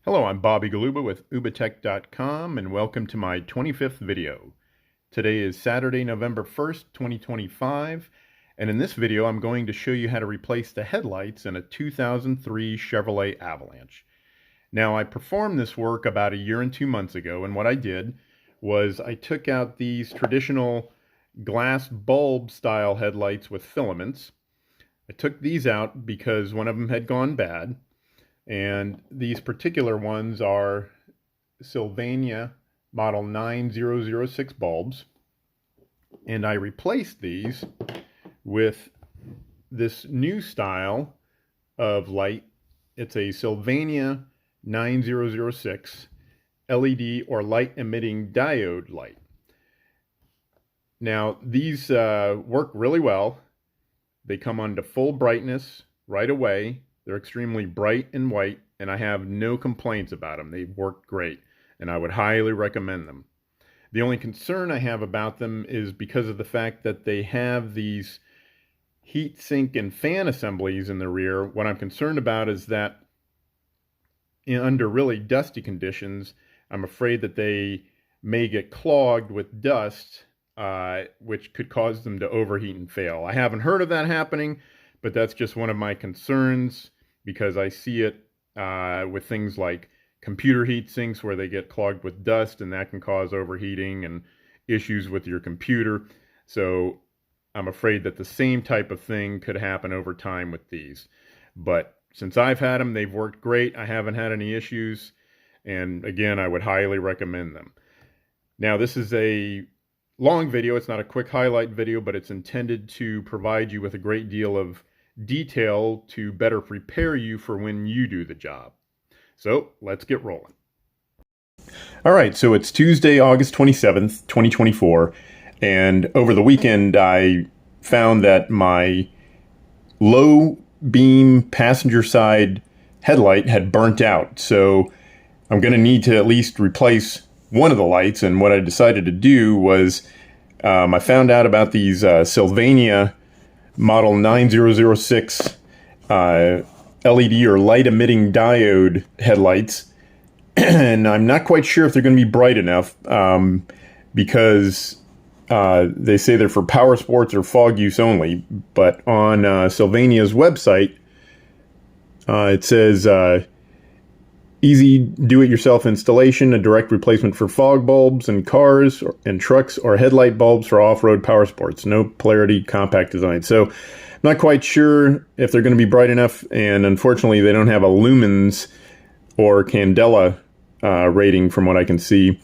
Hello, I'm Bobby Galuba with OobaTech.com and welcome to my 25th video. Today is Saturday, November 1st, 2025, and in this video I'm going to show you how to replace the headlights in a 2003 Chevrolet Avalanche. Now, I performed this work about a year and 2 months ago, and what I did was I took out these traditional glass bulb style headlights with filaments. I took these out because one of them had gone bad. And these particular ones are Sylvania model 9006 bulbs. And I replaced these with this new style of light. It's a Sylvania 9006 LED or light emitting diode light. Now, these work really well. They come on to full brightness right away. They're extremely bright and white, and I have no complaints about them. They work great, and I would highly recommend them. The only concern I have about them is because of the fact that they have these heat sink and fan assemblies in the rear. What I'm concerned about is that under really dusty conditions, I'm afraid that they may get clogged with dust, which could cause them to overheat and fail. I haven't heard of that happening, but that's just one of my concerns, because I see it with things like computer heat sinks where they get clogged with dust, and that can cause overheating and issues with your computer. So I'm afraid that the same type of thing could happen over time with these. But since I've had them, they've worked great. I haven't had any issues. And again, I would highly recommend them. Now, this is a long video. It's not a quick highlight video, but it's intended to provide you with a great deal of detail to better prepare you for when you do the job. So let's get rolling. All right, so it's Tuesday, August 27th, 2024, and over the weekend I found that my low beam passenger side headlight had burnt out. So I'm going to need to at least replace one of the lights, and what I decided to do was I found out about these Sylvania model 9006 LED or light emitting diode headlights, and I'm not quite sure if they're going to be bright enough because they say they're for power sports or fog use only. But on Sylvania's website, it says easy do-it-yourself installation, a direct replacement for fog bulbs in cars and trucks, or headlight bulbs for off-road power sports. No polarity, compact design. So I'm not quite sure if they're going to be bright enough, and unfortunately they don't have a lumens or candela rating from what I can see.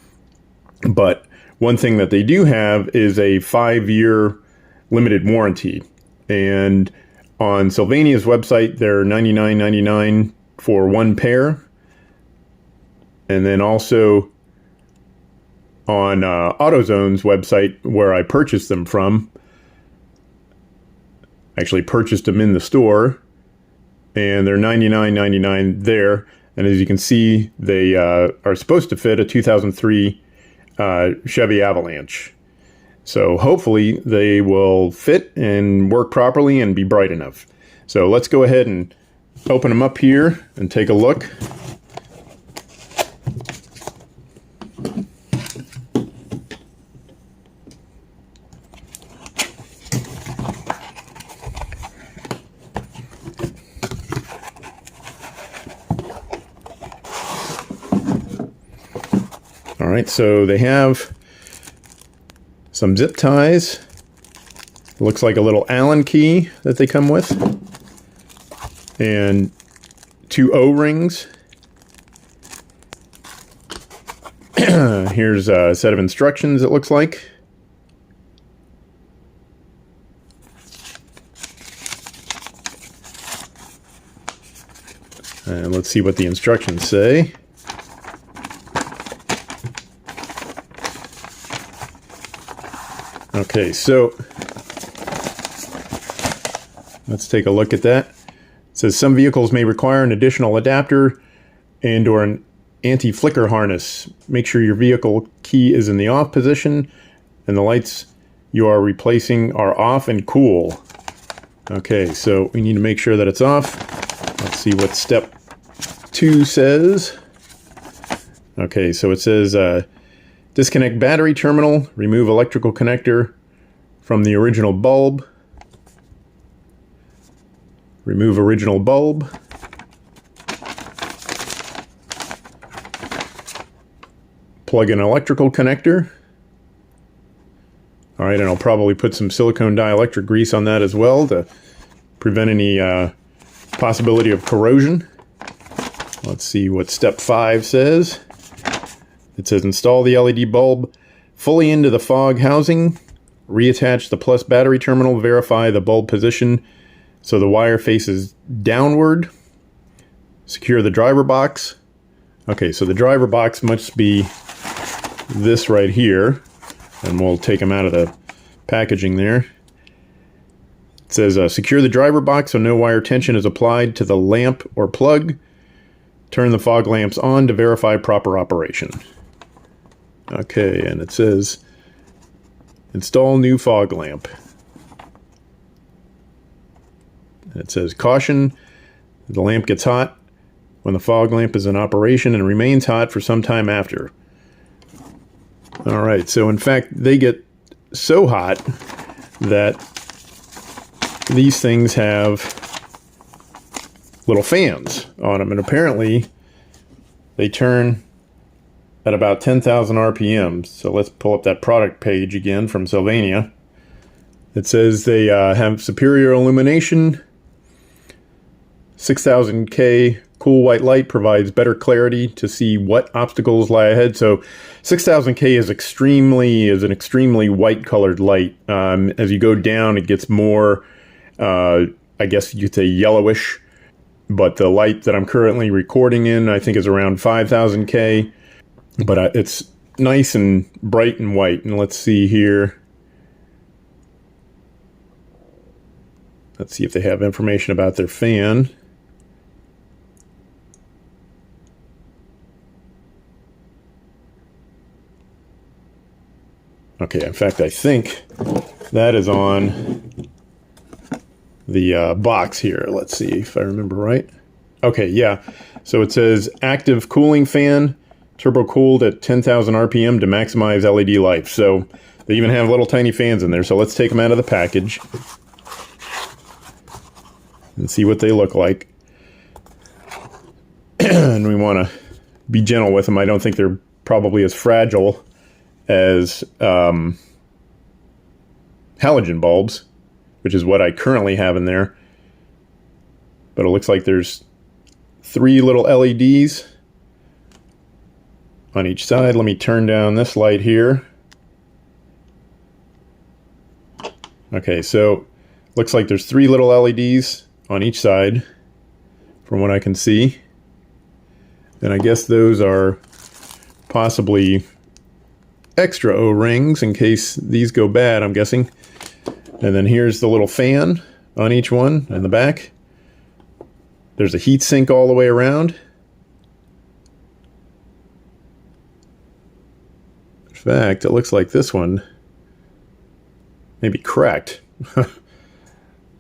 But one thing that they do have is a 5-year limited warranty. And on Sylvania's website, they're $99.99 for one pair. And then also on AutoZone's website, where I purchased them from, actually purchased them in the store, and they're $99.99 there. And as you can see, they are supposed to fit a 2003 Chevy Avalanche. So hopefully they will fit and work properly and be bright enough. So let's go ahead and open them up here and take a look. All right, so they have some zip ties. Looks like a little Allen key that they come with, and 2 O-rings. Here's a set of instructions, it looks like. And let's see what the instructions say. Okay, so let's take a look at that. It says some vehicles may require an additional adapter and or an anti-flicker harness. Make sure your vehicle key is in the off position and the lights you are replacing are off and cool. Okay, so we need to make sure that it's off. Let's see what step 2 says. Okay, so it says disconnect battery terminal, remove electrical connector from the original bulb, remove original bulb, plug in electrical connector. All right, and I'll probably put some silicone dielectric grease on that as well to prevent any possibility of corrosion. Let's see what step 5 says. It says install the LED bulb fully into the fog housing, reattach the plus battery terminal, verify the bulb position so the wire faces downward, secure the driver box. Okay, so the driver box must be this right here, and we'll take them out of the packaging there. It says secure the driver box so no wire tension is applied to the lamp or plug. Turn the fog lamps on to verify proper operation. Okay, and it says install new fog lamp. It says caution, the lamp gets hot when the fog lamp is in operation and remains hot for some time after. Alright, so in fact they get so hot that these things have little fans on them, and apparently they turn at about 10,000 RPM. So let's pull up that product page again from Sylvania. It says they have superior illumination, 6000K cool white light provides better clarity to see what obstacles lie ahead. So 6000K is an extremely white colored light. As you go down, it gets more, I guess you could say yellowish. But the light that I'm currently recording in, I think, is around 5000K. But it's nice and bright and white. And let's see here. Let's see if they have information about their fan. Okay, in fact, I think that is on the box here. Let's see if I remember right. Okay, yeah. So it says active cooling fan, turbo cooled at 10,000 RPM to maximize LED life. So they even have little tiny fans in there. So let's take them out of the package and see what they look like. And we want to be gentle with them. I don't think they're probably as fragile as halogen bulbs, which is what I currently have in there. But it looks like there's 3 little LEDs on each side. Let me turn down this light here. Okay, so looks like there's 3 little LEDs on each side from what I can see. And I guess those are possibly extra O-rings in case these go bad, I'm guessing. And then here's the little fan on each one in the back. There's a heat sink all the way around. In fact, it looks like this one may be cracked.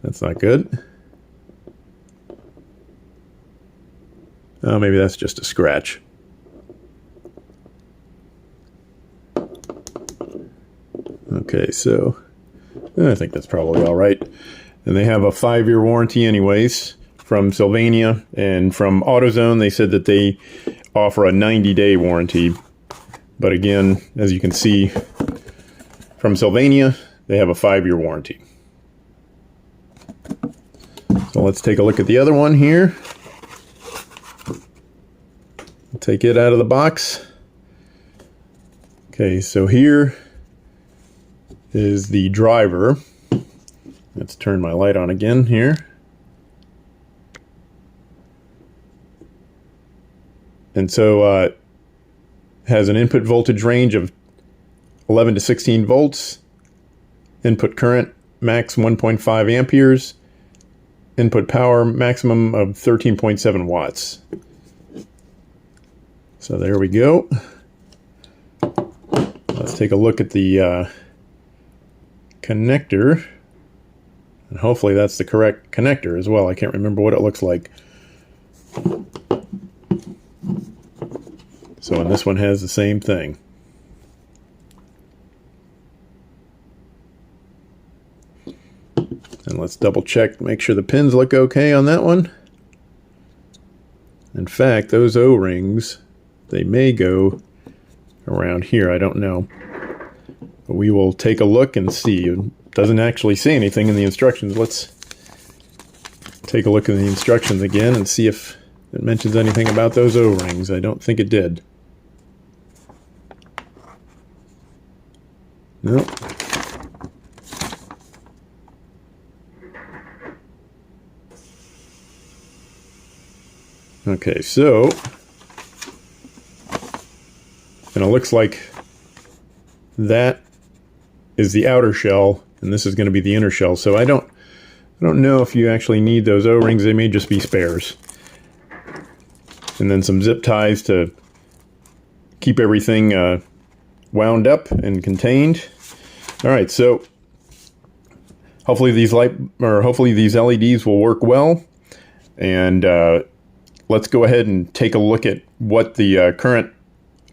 That's not good. Oh, maybe that's just a scratch. Okay, so I think that's probably all right. And they have a 5-year warranty anyways from Sylvania, and from AutoZone they said that they offer a 90-day warranty. But again, as you can see from Sylvania, they have a 5-year warranty. So let's take a look at the other one here. Take it out of the box. Okay, so here is the driver. Let's turn my light on again here. And so has an input voltage range of 11 to 16 volts, input current max 1.5 amperes, input power maximum of 13.7 watts. So there we go. Let's take a look at the connector. And hopefully that's the correct connector as well. I can't remember what it looks like. So, and this one has the same thing. And let's double check, make sure the pins look okay on that one. In fact, those O-rings, they may go around here, I don't know. But we will take a look and see. It doesn't actually say anything in the instructions. Let's take a look at the instructions again and see if it mentions anything about those O-rings. I don't think it did. Nope. Okay, so, and it looks like that is the outer shell, and this is going to be the inner shell. So I don't know if you actually need those O-rings. They may just be spares. And then some zip ties to keep everything wound up and contained. All right, so hopefully these LEDs will work well, and let's go ahead and take a look at what the current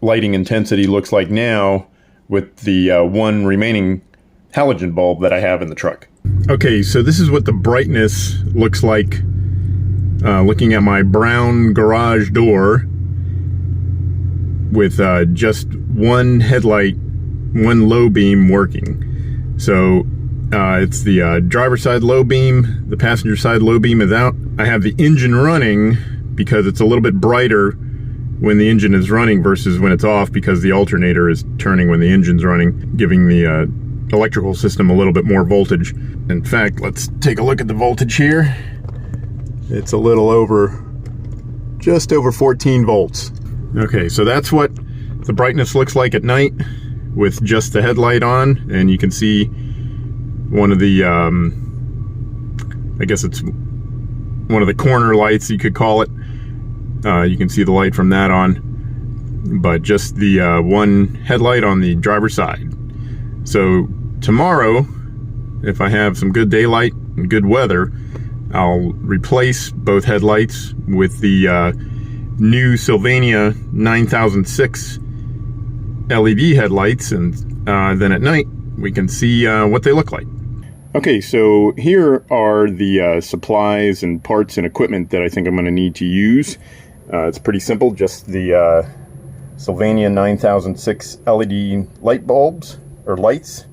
lighting intensity looks like now with the one remaining halogen bulb that I have in the truck. Okay, so this is what the brightness looks like looking at my brown garage door with just one headlight, one low beam working. So it's the driver's side low beam, the passenger side low beam is out. I have the engine running because it's a little bit brighter when the engine is running versus when it's off, because the alternator is turning when the engine's running, giving the electrical system a little bit more voltage. In fact, let's take a look at the voltage here. It's a little over, just over 14 volts. Okay, so that's what the brightness looks like at night with just the headlight on, and you can see one of the, I guess it's one of the corner lights, you could call it. You can see the light from that on, but just the one headlight on the driver's side. So tomorrow, if I have some good daylight and good weather, I'll replace both headlights with the new Sylvania 9006 LED headlights, and then at night we can see what they look like. Okay, so here are the supplies and parts and equipment that I think I'm going to need to use. It's pretty simple, just the Sylvania 9006 LED light bulbs, or lights,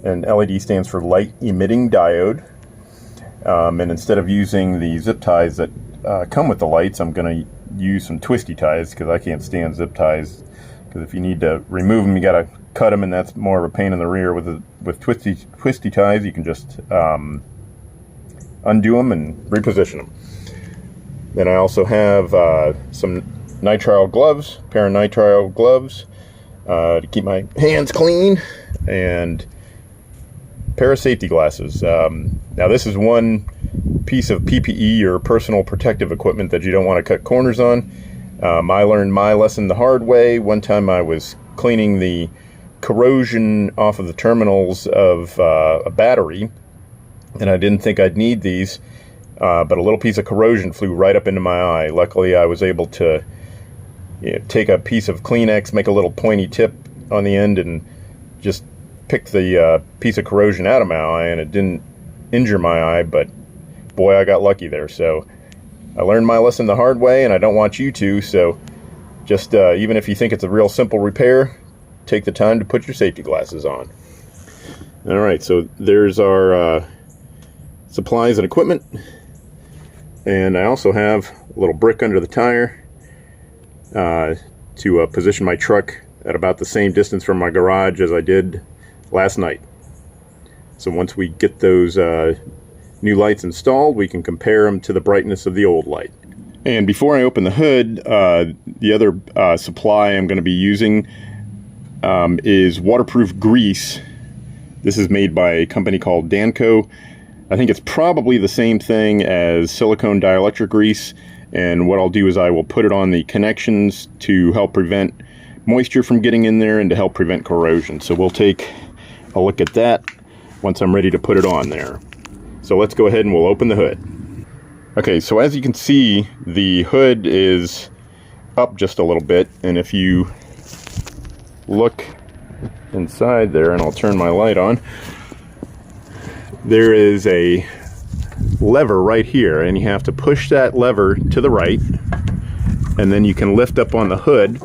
and LED stands for light emitting diode. And instead of using the zip ties that come with the lights, I'm going to use some twisty ties, because I can't stand zip ties, because if you need to remove them, you got to cut them, and that's more of a pain in the rear. With twisty ties, you can just undo them and reposition them. Then I also have some nitrile gloves, a pair of nitrile gloves to keep my hands clean, and a pair of safety glasses. Now this is one piece of PPE or personal protective equipment that you don't want to cut corners on. I learned my lesson the hard way. One time I was cleaning the corrosion off of the terminals of a battery, and I didn't think I'd need these. But a little piece of corrosion flew right up into my eye. Luckily, I was able to take a piece of Kleenex, make a little pointy tip on the end, and just pick the piece of corrosion out of my eye, and it didn't injure my eye, but boy, I got lucky there. So I learned my lesson the hard way, and I don't want you to, so just even if you think it's a real simple repair, take the time to put your safety glasses on. Alright, so there's our supplies and equipment. And I also have a little brick under the tire to position my truck at about the same distance from my garage as I did last night. So once we get those new lights installed, we can compare them to the brightness of the old light. And before I open the hood, the other supply I'm going to be using is waterproof grease. This is made by a company called Danco. I think it's probably the same thing as silicone dielectric grease, and what I'll do is I will put it on the connections to help prevent moisture from getting in there and to help prevent corrosion. So we'll take a look at that once I'm ready to put it on there. So let's go ahead and we'll open the hood. Okay, so as you can see, the hood is up just a little bit, and if you look inside there, and I'll turn my light on, there is a lever right here, and you have to push that lever to the right, and then you can lift up on the hood,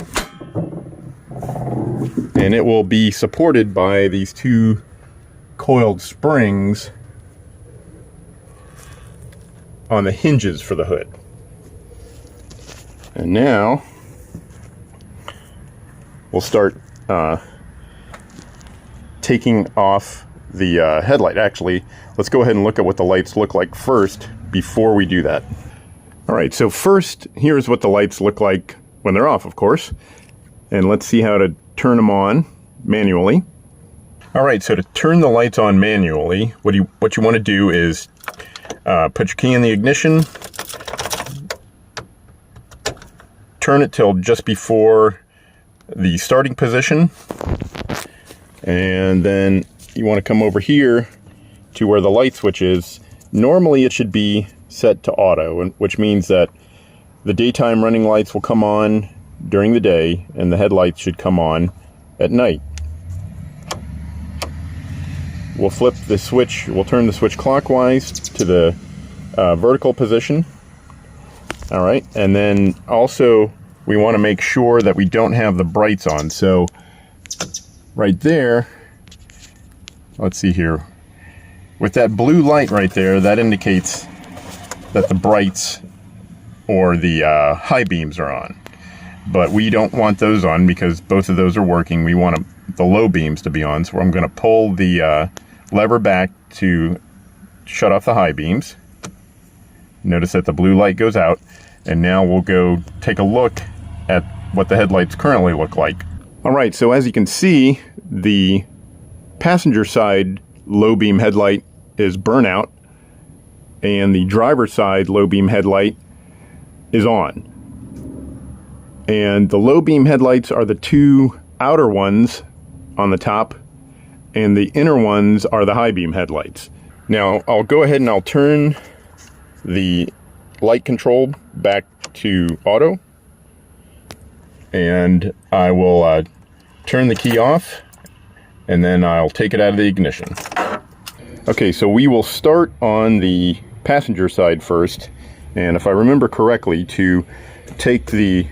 and it will be supported by these two coiled springs on the hinges for the hood. And now we'll start taking off the headlight. Actually, let's go ahead and look at what the lights look like first before we do that. All right, so first, here's what the lights look like when they're off, of course. And let's see how to turn them on manually. All right, so to turn the lights on manually, what you want to do is put your key in the ignition, turn it till just before the starting position, and then you want to come over here to where the light switch is. Normally it should be set to auto, which means that the daytime running lights will come on during the day and the headlights should come on at night. We'll flip the switch, we'll turn the switch clockwise to the vertical position. All right, and then also we want to make sure that we don't have the brights on. So right there, let's see here, with that blue light right there, that indicates that the brights or the high beams are on. But we don't want those on because both of those are working. We want the low beams to be on. So I'm going to pull the lever back to shut off the high beams. Notice that the blue light goes out. And now we'll go take a look at what the headlights currently look like. All right, so as you can see, the passenger side low beam headlight is burnout, and the driver's side low beam headlight is on. And the low beam headlights are the two outer ones on the top, and the inner ones are the high beam headlights. Now I'll go ahead and I'll turn the light control back to auto, and I will turn the key off, and then I'll take it out of the ignition. Okay, so we will start on the passenger side first, and if I remember correctly, to take the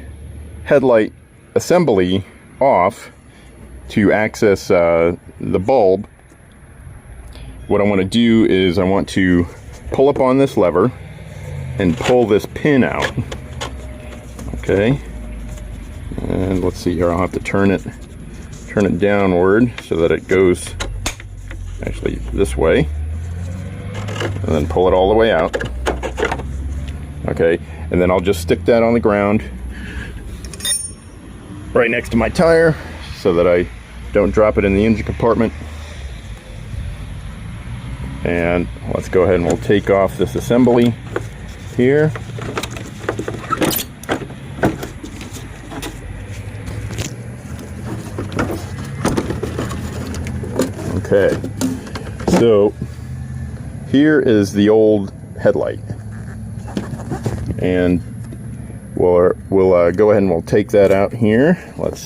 headlight assembly off to access the bulb, what I want to do is I want to pull up on this lever and pull this pin out. Okay, and let's see here, I'll have to turn it downward so that it goes actually this way, and then pull it all the way out. Okay, and then I'll just stick that on the ground right next to my tire so that I don't drop it in the engine compartment. And let's go ahead and we'll take off this assembly here. Okay, so here is the old headlight, and we'll go ahead and we'll take that out here. Let's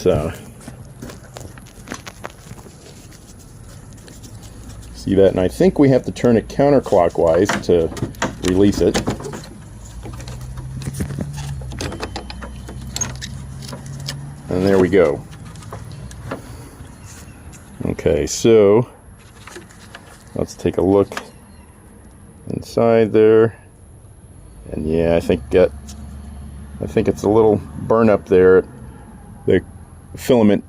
see that, and I think we have to turn it counterclockwise to release it. And there we go. Okay, so let's take a look inside there. And yeah, I think it's a little burn up there. The filament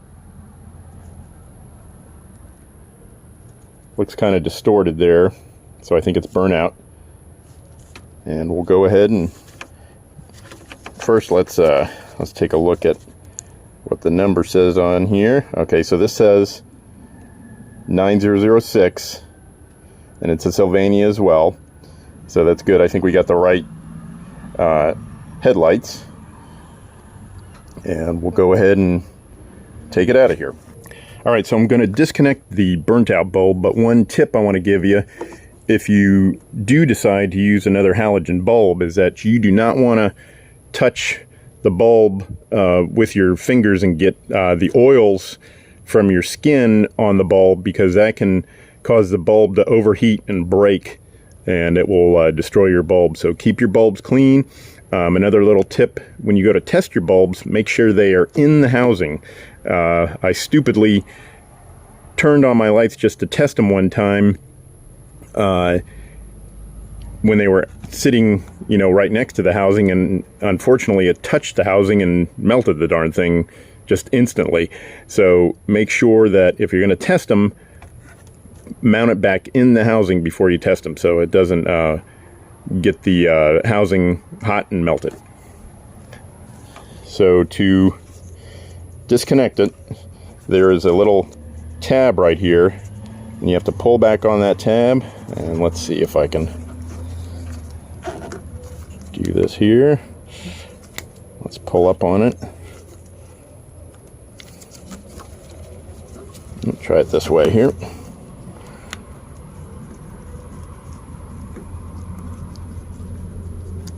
looks kind of distorted there, so I think it's burnout. And we'll go ahead and first let's take a look at what the number says on here. Okay, so this says 9006, and it's a Sylvania as well, so that's good. I think we got the right headlights, and we'll go ahead and take it out of here. All right, so I'm going to disconnect the burnt out bulb, but one tip I want to give you, if you do decide to use another halogen bulb, is that you do not want to touch the bulb with your fingers and get the oils from your skin on the bulb, because that can cause the bulb to overheat and break, and it will destroy your bulb. So keep your bulbs clean. Another little tip, when you go to test your bulbs, make sure they are in the housing. I stupidly turned on my lights just to test them one time when they were sitting, you know, right next to the housing, and unfortunately it touched the housing and melted the darn thing just instantly. So make sure that if you're going to test them, mount it back in the housing before you test them, so it doesn't get the housing hot and melt it. So to disconnect it, there is a little tab right here, and you have to pull back on that tab, and let's see if I can do this here. Let's pull up on it. Let's try it this way here.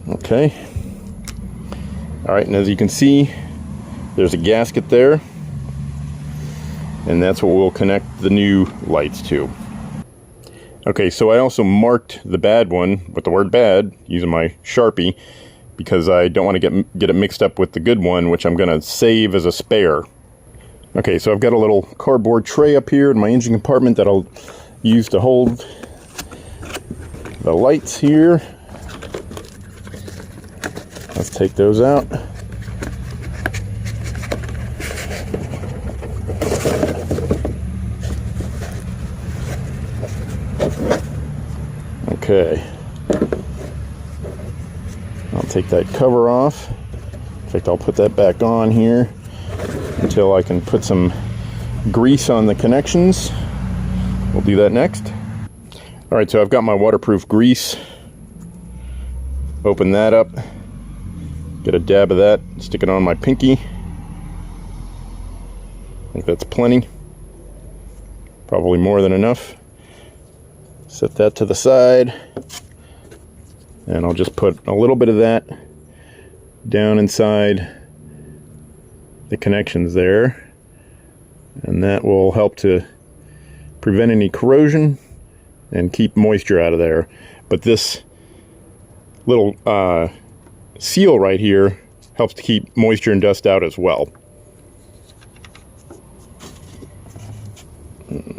Okay. All right, and as you can see, there's a gasket there, and that's what we'll connect the new lights to. Okay, so I also marked the bad one with the word bad using my Sharpie, because I don't want to get it mixed up with the good one, which I'm going to save as a spare. Okay, so I've got a little cardboard tray up here in my engine compartment that I'll use to hold the lights here. Let's take those out. Okay. I'll take that cover off. In fact, I'll put that back on here until I can put some grease on the connections. We'll do that next. All right, so I've got my waterproof grease. Open that up. Get a dab of that, stick it on my pinky. I think that's plenty. Probably more than enough. Set that to the side. And I'll just put a little bit of that down inside the connections there. And that will help to prevent any corrosion and keep moisture out of there. But this little seal right here helps to keep moisture and dust out as well.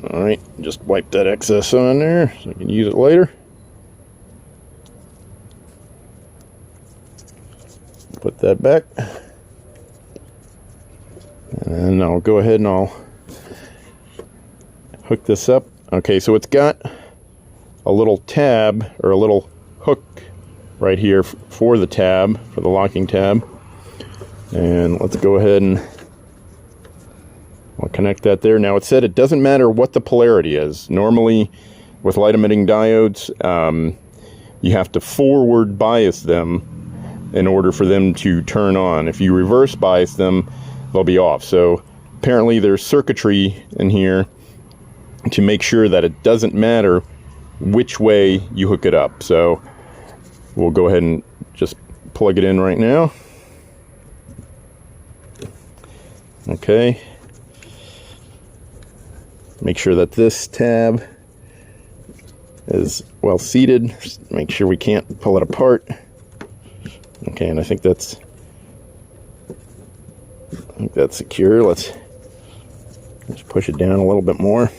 Alright, just wipe that excess on there so I can use it later. Put that back. And then I'll go ahead and I'll hook this up. Okay, so it's got a little tab, or a little hook right here for the tab, for the locking tab. And let's go ahead and I'll connect that there. Now, it said it doesn't matter what the polarity is. Normally with light emitting diodes, you have to forward bias them in order for them to turn on. If you reverse bias them, they'll be off. So apparently there's circuitry in here to make sure that it doesn't matter which way you hook it up. So we'll go ahead and just plug it in right now. Okay. Make sure that this tab is well seated. Make sure we can't pull it apart. Okay, and I think that's secure. Let's push it down a little bit more.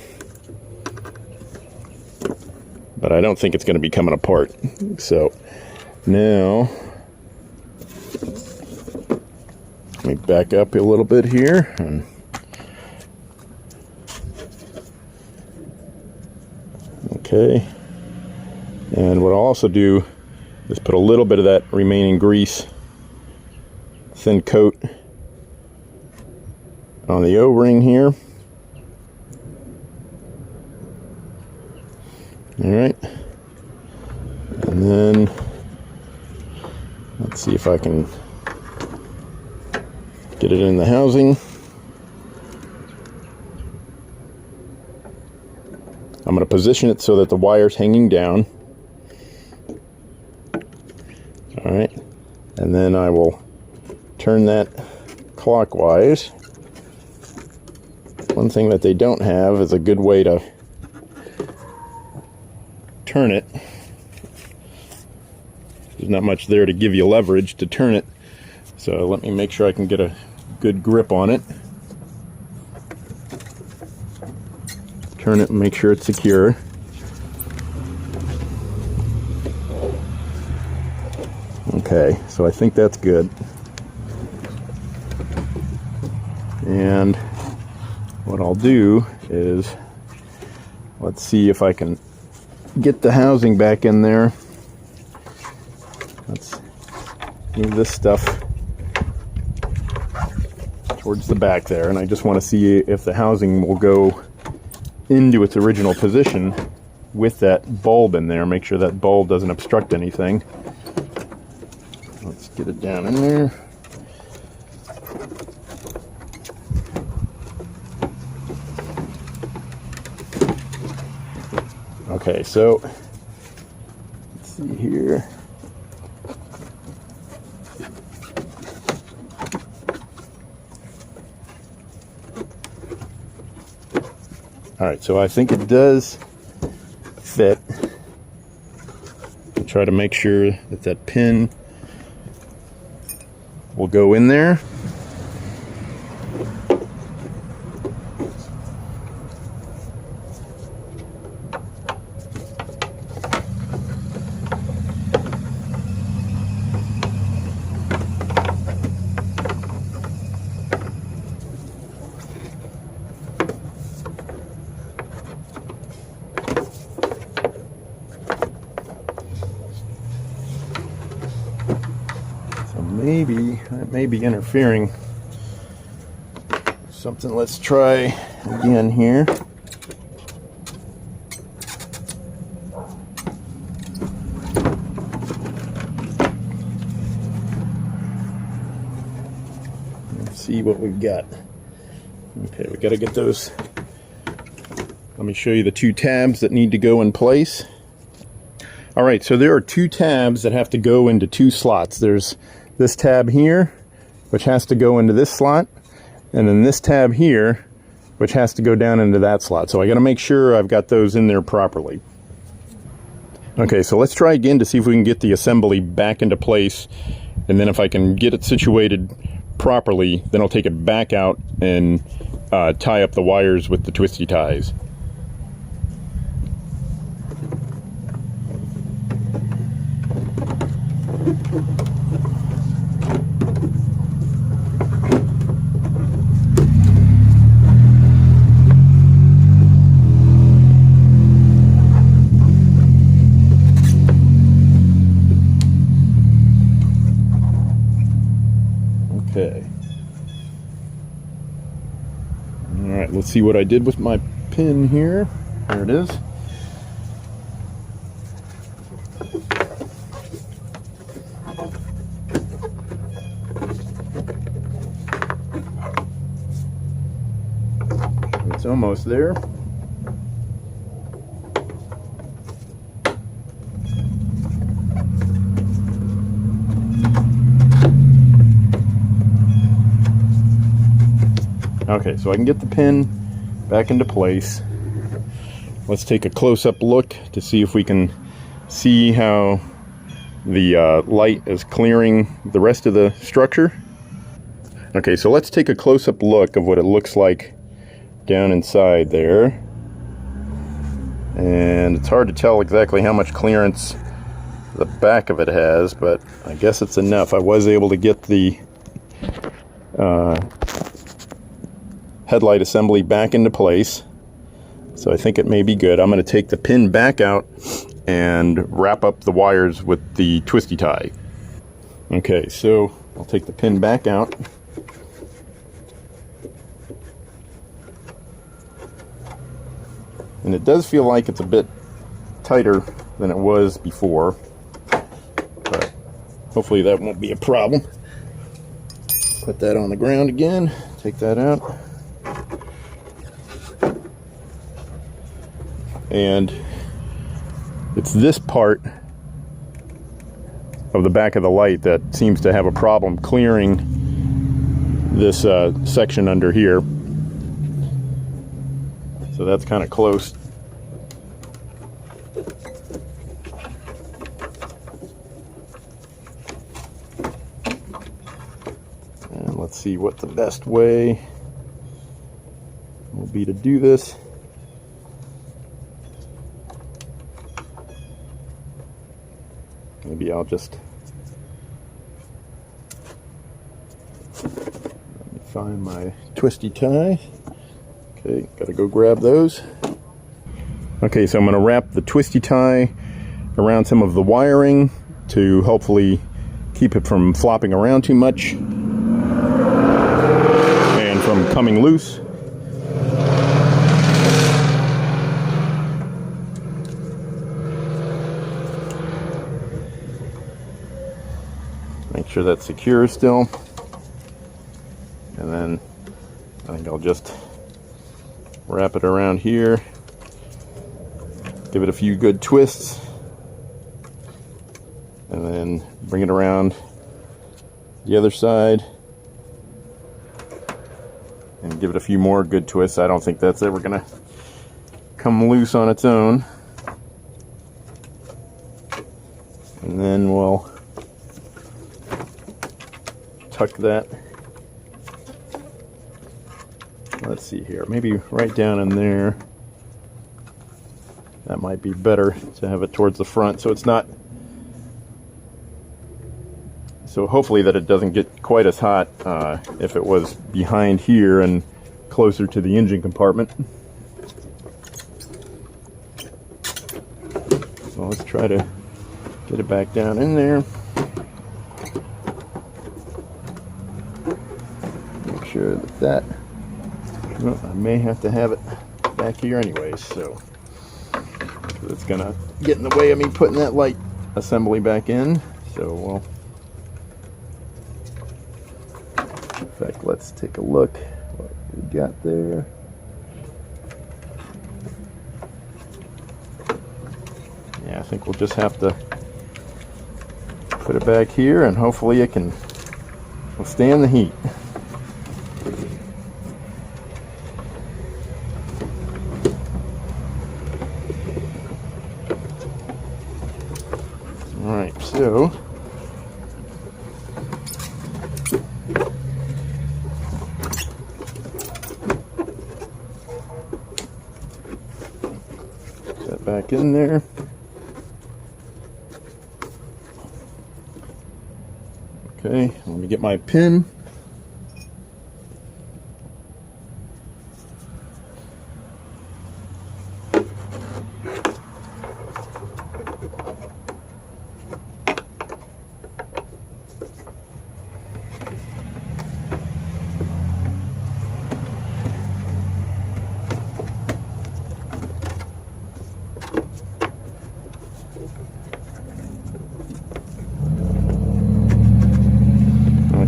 But I don't think it's going to be coming apart. So now let me back up a little bit here. Okay. And what I'll also do is put a little bit of that remaining grease, thin coat, on the O-ring here. Alright. And then let's see if I can get it in the housing. I'm going to position it so that the wire's hanging down. Alright. And then I will turn that clockwise. One thing that they don't have is a good way to turn it. There's not much there to give you leverage to turn it. So let me make sure I can get a good grip on it. Turn it and make sure it's secure. Okay, so I think that's good. And what I'll do is, let's see if I can get the housing back in there. Let's move this stuff towards the back there, and I just want to see if the housing will go into its original position with that bulb in there. Make sure that bulb doesn't obstruct anything. Let's get it down in there. Okay, so let's see here. All right, so I think it does fit. I'll try to make sure that that pin will go in there. Maybe that may be interfering. Something, let's try again here. Let's see what we've got. Okay, we got to get those. Let me show you the two tabs that need to go in place. All right, so there are two tabs that have to go into two slots. There's this tab here, which has to go into this slot, and then this tab here, which has to go down into that slot. So I got to make sure I've got those in there properly. Okay, so let's try again to see if we can get the assembly back into place, and then if I can get it situated properly, then I'll take it back out and tie up the wires with the twisty ties. Okay. All right, let's see what I did with my pin here. There it is. It's almost there. Okay, so I can get the pin back into place. Let's take a close-up look to see if we can see how the light is clearing the rest of the structure. Okay, so let's take a close-up look of what it looks like down inside there. And it's hard to tell exactly how much clearance the back of it has, but I guess it's enough. I was able to get the headlight assembly back into place, so I think it may be good. I'm going to take the pin back out and wrap up the wires with the twisty tie. Okay, so I'll take the pin back out. And it does feel like it's a bit tighter than it was before, but hopefully that won't be a problem. Put that on the ground again, take that out. And it's this part of the back of the light that seems to have a problem clearing this section under here. So that's kind of close. And let's see what the best way will be to do this. Maybe I'll just find my twisty tie. Okay, gotta go grab those. Okay, so I'm gonna wrap the twisty tie around some of the wiring to hopefully keep it from flopping around too much and from coming loose. Make sure that's secure still. And then I think I'll just wrap it around here, give it a few good twists, and then bring it around the other side and give it a few more good twists. I don't think that's ever gonna come loose on its own. And then we'll tuck that. Let's see here, maybe right down in there. That might be better to have it towards the front so it's not, so hopefully that it doesn't get quite as hot if it was behind here and closer to the engine compartment. So let's try to get it back down in there. Make sure that well, I may have to have it back here anyways, so it's gonna get in the way of me putting that light assembly back in. So we'll, in fact, let's take a look what we got there. Yeah, I think we'll just have to put it back here and hopefully it can withstand the heat. Alright, so put that back in there. Okay, let me get my pin.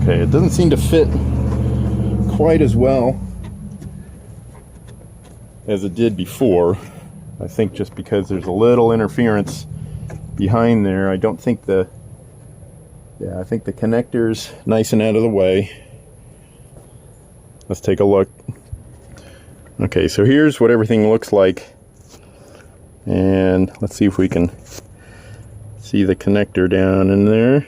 Okay, it doesn't seem to fit quite as well as it did before. I think just because there's a little interference behind there. I don't think the, yeah, I think the connector's nice and out of the way. Let's take a look. Okay, so here's what everything looks like. And let's see if we can see the connector down in there.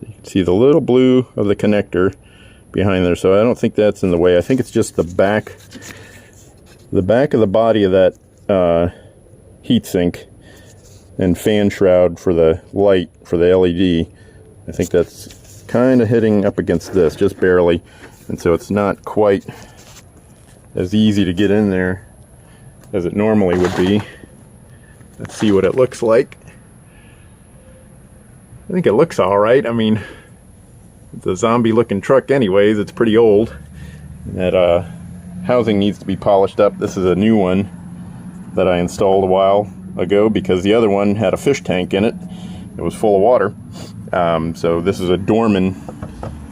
You can see the little blue of the connector behind there, so I don't think that's in the way. I think it's just the back of the body of that heatsink and fan shroud for the light for the LED. I think that's kind of hitting up against this, just barely, and so it's not quite as easy to get in there as it normally would be. Let's see what it looks like. I think it looks alright. I mean, it's a zombie looking truck anyways. It's pretty old. That housing needs to be polished up. This is a new one that I installed a while ago because the other one had a fish tank in it. It was full of water. So this is a Dorman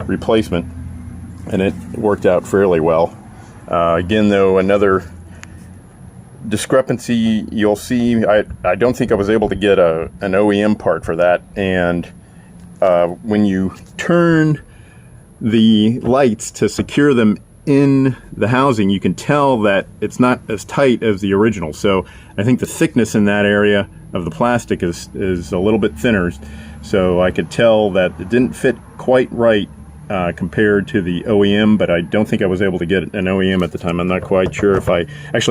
replacement and it worked out fairly well. Again though, another discrepancy you'll see, I don't think I was able to get an OEM part for that, and when you turn the lights to secure them in the housing, you can tell that it's not as tight as the original. So I think the thickness in that area of the plastic is a little bit thinner. So I could tell that it didn't fit quite right compared to the OEM, but I don't think I was able to get an OEM at the time. I'm not quite sure if I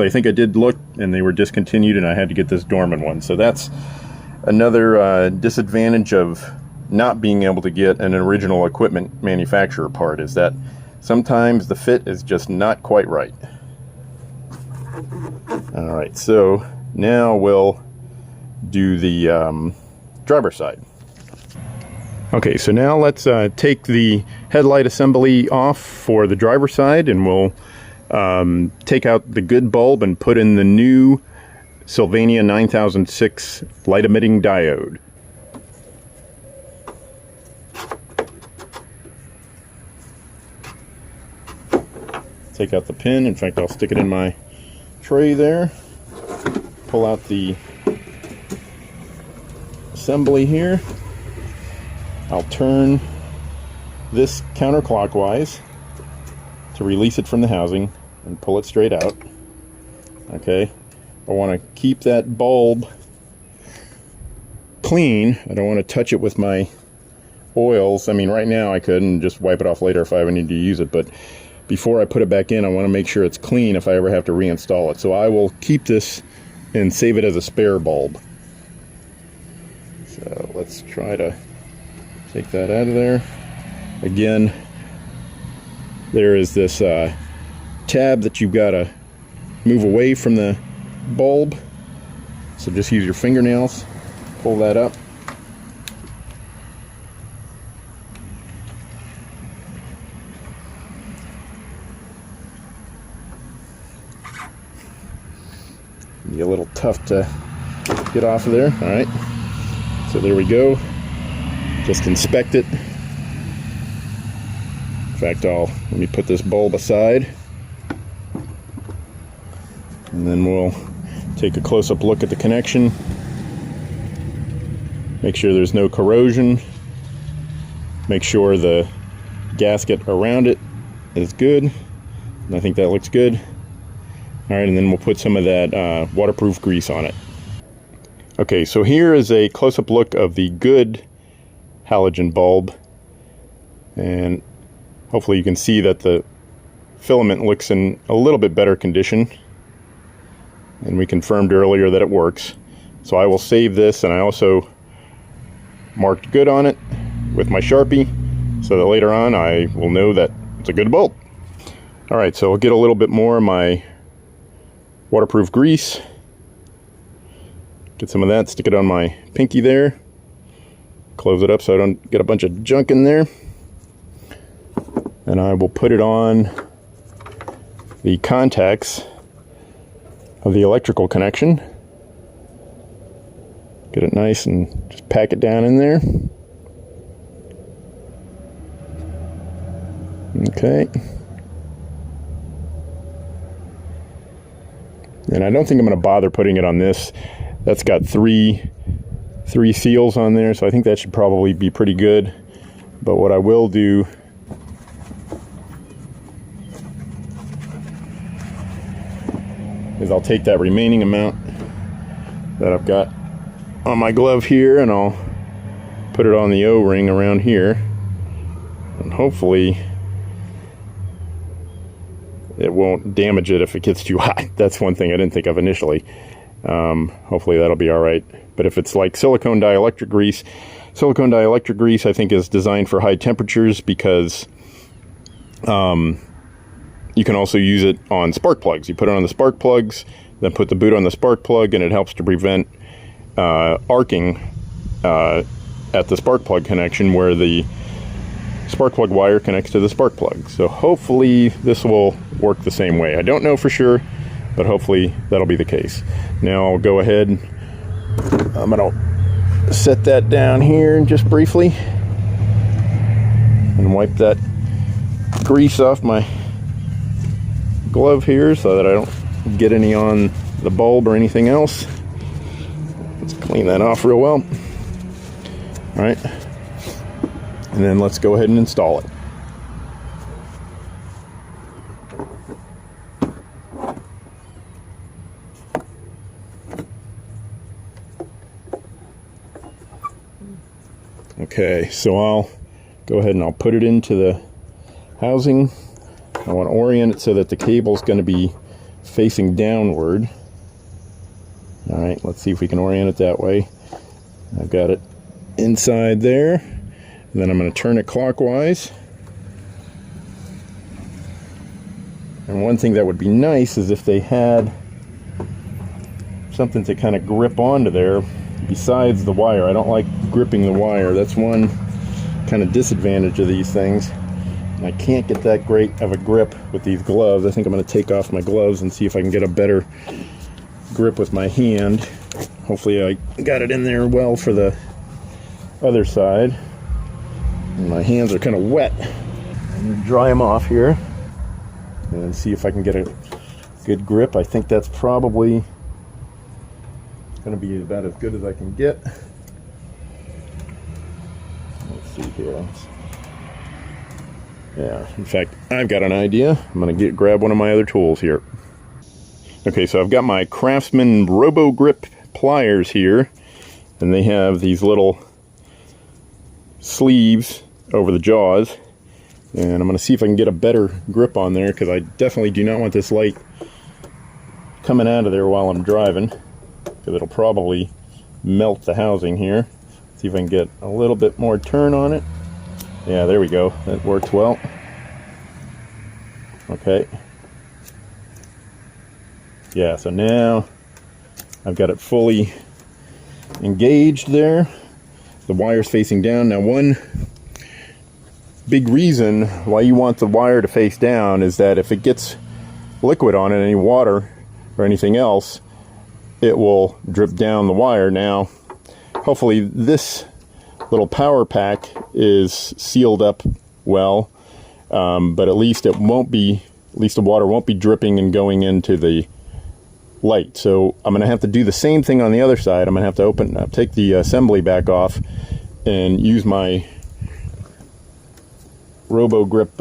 think I did look, and they were discontinued, and I had to get this dormant one. So that's another disadvantage of not being able to get an original equipment manufacturer part, is that sometimes the fit is just not quite right. All right, so now we'll do the driver's side. Okay, so now let's take the headlight assembly off for the driver's side, and we'll take out the good bulb and put in the new Sylvania 9006 light emitting diode. Take out the pin. In fact, I'll stick it in my tray there. Pull out the assembly here. I'll turn this counterclockwise to release it from the housing and pull it straight out. Okay, I want to keep that bulb clean. I don't want to touch it with my oils. I mean, right now I could and just wipe it off later if I ever need to use it, but before I put it back in, I want to make sure it's clean if I ever have to reinstall it. So I will keep this and save it as a spare bulb. So let's try to take that out of there. Again, there is this tab that you've got to move away from the bulb. So just use your fingernails, pull that up. Be a little tough to get off of there. All right, so there we go. Just inspect it. In fact, let me put this bulb aside, and then we'll take a close-up look at the connection. Make sure there's no corrosion. Make sure the gasket around it is good. And I think that looks good. All right, and then we'll put some of that waterproof grease on it. Okay, so here is a close-up look of the good halogen bulb, and hopefully you can see that the filament looks in a little bit better condition, and we confirmed earlier that it works. So I will save this, and I also marked good on it with my Sharpie so that later on I will know that it's a good bulb. All right, so I'll get a little bit more of my waterproof grease, get some of that, stick it on my pinky there, close it up so I don't get a bunch of junk in there, and I will put it on the contacts of the electrical connection. Get it nice and just pack it down in there. Okay. And I don't think I'm going to bother putting it on this. That's got three seals on there, so I think that should probably be pretty good. But what I will do is I'll take that remaining amount that I've got on my glove here, and I'll put it on the O-ring around here, and hopefully it won't damage it if it gets too hot. That's one thing I didn't think of initially. Hopefully that'll be all right. But if it's like silicone dielectric grease I think is designed for high temperatures, because you can also use it on spark plugs. You put it on the spark plugs, then put the boot on the spark plug, and it helps to prevent arcing at the spark plug connection where the spark plug wire connects to the spark plug. So hopefully this will work the same way. I don't know for sure, but hopefully that'll be the case. Now I'll go ahead, I'm gonna set that down here just briefly and wipe that grease off my glove here so that I don't get any on the bulb or anything else. Let's clean that off real well. All right. And then let's go ahead and install it. Okay, so I'll go ahead and I'll put it into the housing. I want to orient it so that the cable's going to be facing downward. All right, let's see if we can orient it that way. I've got it inside there. And then I'm going to turn it clockwise. And one thing that would be nice is if they had something to kind of grip onto there besides the wire. I don't like gripping the wire. That's one kind of disadvantage of these things. And I can't get that great of a grip with these gloves. I think I'm going to take off my gloves and see if I can get a better grip with my hand. Hopefully I got it in there well for the other side. And my hands are kind of wet. I'm going to dry them off here and see if I can get a good grip. I think that's probably going to be about as good as I can get. Let's see here. Yeah, in fact, I've got an idea. I'm going to grab one of my other tools here. Okay, so I've got my Craftsman Robo Grip pliers here, and they have these little sleeves over the jaws, and I'm going to see if I can get a better grip on there, because I definitely do not want this light coming out of there while I'm driving, because it'll probably melt the housing here. See if I can get a little bit more turn on it. Yeah, there we go. That works well. Okay. Yeah, so now I've got it fully engaged there. The wire's facing down. Now, one big reason why you want the wire to face down is that if it gets liquid on it, any water or anything else, it will drip down the wire. Now, hopefully this little power pack is sealed up well, but at least it won't be, at least the water won't be dripping and going into the light. So I'm going to have to do the same thing on the other side. I'm going to have to take the assembly back off and use my Robo Grip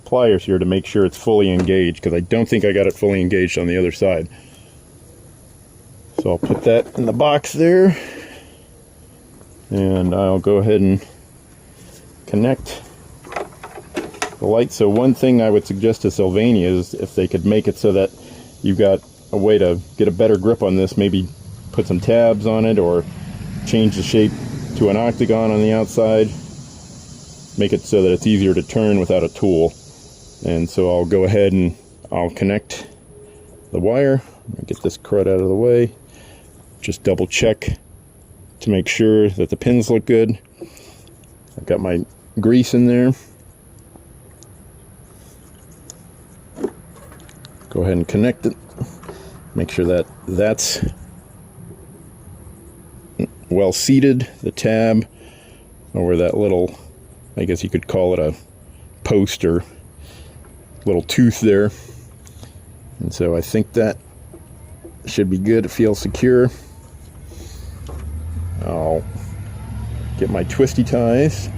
pliers here to make sure it's fully engaged, because I don't think I got it fully engaged on the other side. So I'll put that in the box there, and I'll go ahead and connect the light. So one thing I would suggest to Sylvania is if they could make it so that you've got a way to get a better grip on this, maybe put some tabs on it or change the shape to an octagon on the outside, make it so that it's easier to turn without a tool. And so I'll go ahead and I'll connect the wire. Get this crud out of the way. Just double check to make sure that the pins look good. I've got my grease in there. Go ahead and connect it. Make sure that that's well seated, the tab over that little, I guess you could call it a post or little tooth there. And so I think that should be good. It feels secure. I'll get my twisty ties,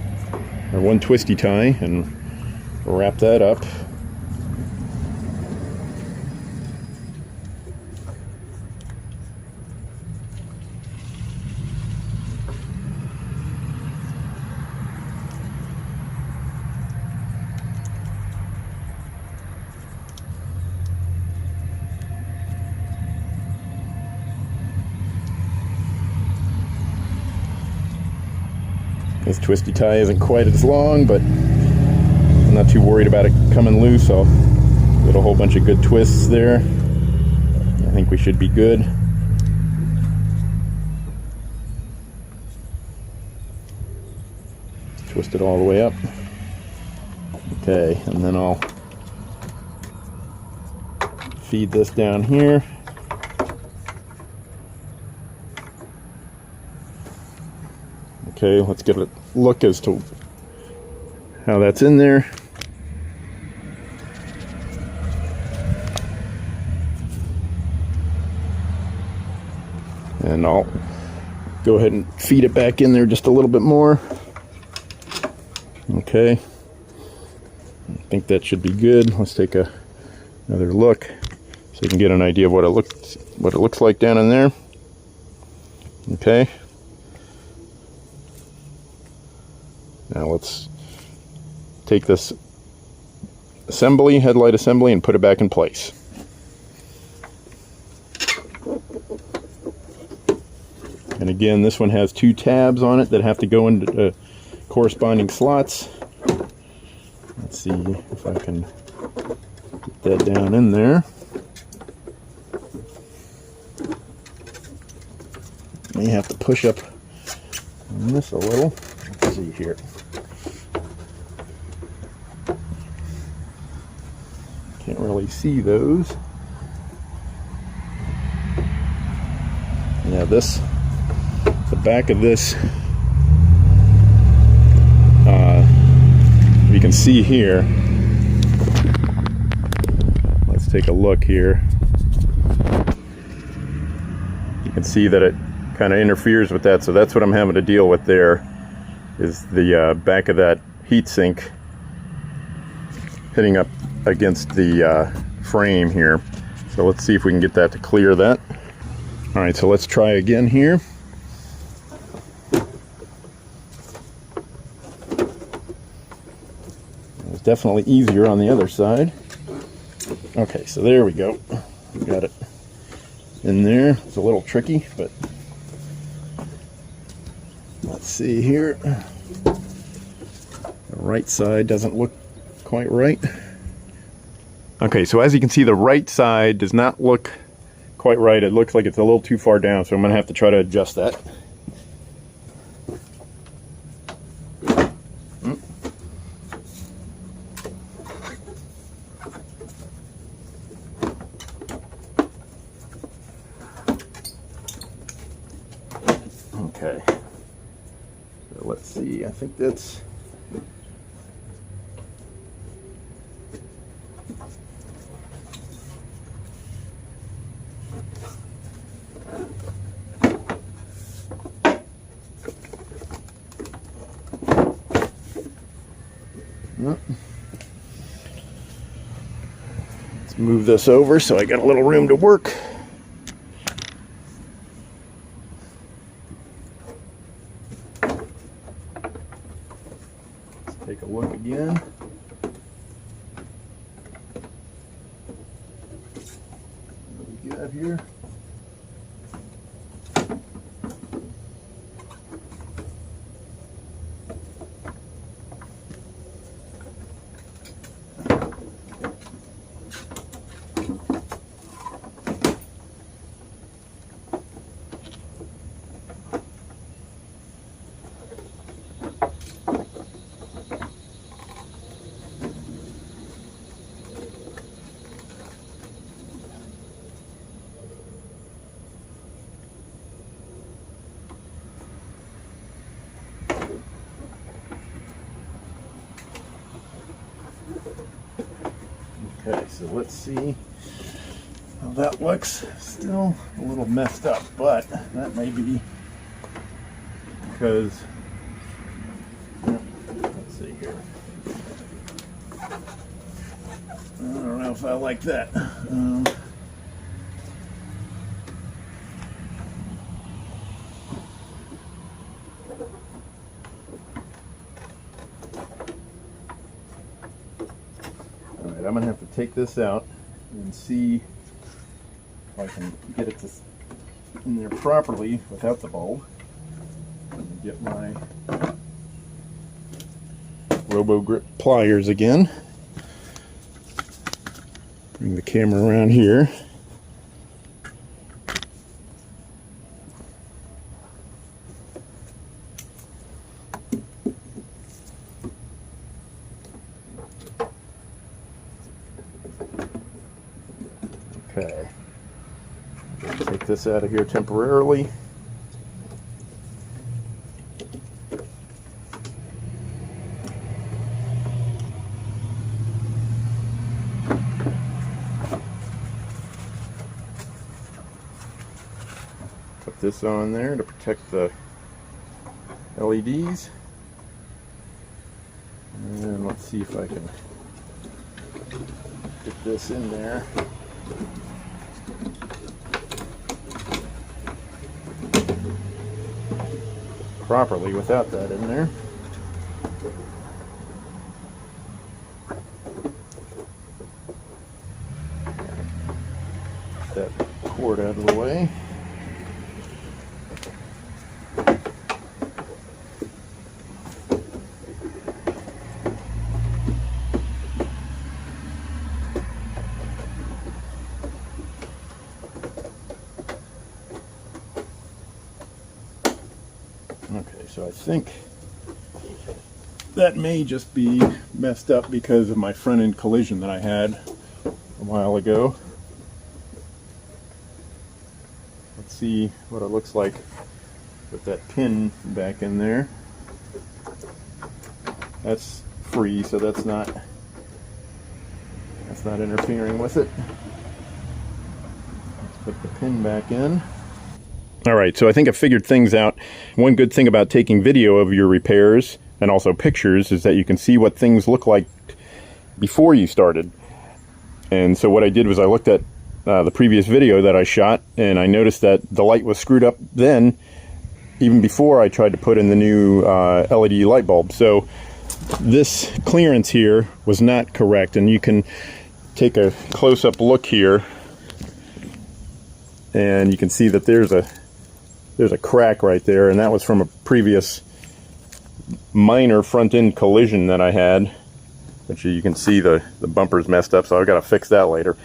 or one twisty tie, and wrap that up. This twisty tie isn't quite as long, but I'm not too worried about it coming loose. I'll get a whole bunch of good twists there. I think we should be good. Twist it all the way up. Okay, and then I'll feed this down here. Okay, let's get a look as to how that's in there. And I'll go ahead and feed it back in there just a little bit more. Okay, I think that should be good. Let's take a another look so you can get an idea of what it looks like down in there. Okay. Now let's take this assembly, headlight assembly, and put it back in place. And again, this one has 2 tabs on it that have to go into corresponding slots. Let's see if I can get that down in there. May have to push up on this a little. Let's see here. Can't really see those. Yeah, the back of this, you can see here. Let's take a look here. You can see that it kind of interferes with that, so that's what I'm having to deal with there, is the back of that heatsink hitting up against the frame here. So let's see if we can get that to clear that. All right, so let's try again here. It was definitely easier on the other side. Okay, so there we go. We got it in there. It's a little tricky, but let's see here. The right side doesn't look quite right. Okay, so as you can see, the right side does not look quite right. It looks like it's a little too far down, so I'm going to have to try to adjust that. Okay, so let's see, I think that's let's move this over so I got a little room to work. Take a look again. What do we got here? Okay, so let's see how that looks. Still a little messed up, but that may be because, let's see here. I don't know if I like that. I'm going to have to take this out and see if I can get it in there properly without the bulb. And get my Robo Grip pliers again. Bring the camera around here. Okay, take this out of here temporarily. Put this on there to protect the LEDs. And let's see if I can get this in there. Properly without that in there. That cord out of the way. Okay, so I think that may just be messed up because of my front end collision that I had a while ago. Let's see what it looks like with that pin back in there. That's free, so that's not interfering with it. Let's put the pin back in. Alright, so I think I figured things out. One good thing about taking video of your repairs, and also pictures, is that you can see what things look like before you started. And so what I did was I looked at the previous video that I shot, and I noticed that the light was screwed up then, even before I tried to put in the new LED light bulb. So this clearance here was not correct, and you can take a close-up look here, and you can see that there's a crack right there, and that was from a previous minor front-end collision that I had, which you can see the bumper's messed up, so I've got to fix that later.